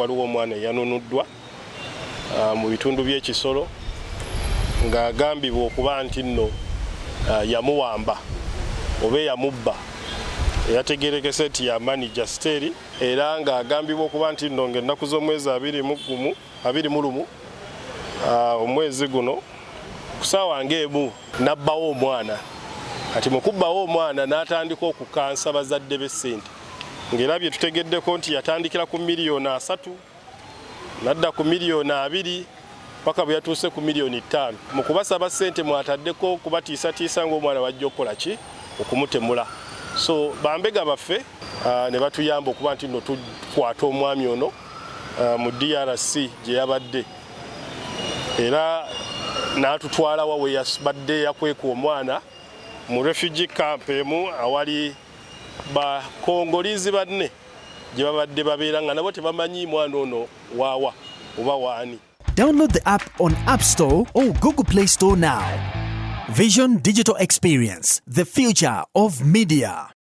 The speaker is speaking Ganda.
waliwo omwana eyanunuddwa mu bitundu by'ekisolo ng'agambibwa okuba nti nno yamuwamba oba yamubba. Yategerekese nti ya manager Steri era ng'agambibwa okuba nti nno ng'ennaku z'omwezi 21 omwezi guno ku ssaawa ng'emu n'abbawo omwana. Kati mu kubbawo omwana n'atandika okukansa bazadde b'essente ng'era bye tutegeddeko nti yatandikira ku miliyoni 3 n'adda ku miliyoni 2 paka bwe yatuuse ku miliyoni 5 mu kubasaba ssente mwataddeko kubatiisatiisa ng'omwana wajja okukola ki okumutemula. So bambega baffe ne batuyamba okuba nti nno tukwata omwami ono mu DRC gye yabadde era n'atutwala wa we yabadde yakweka omwana mu refugee camp emu awali bakongolizi banne gye babadde babeera nga nabo tebamanyi mwana ono waawa oba waani. Download the app on App Store or Google Play Store now. Vision Digital Experience, the future of media.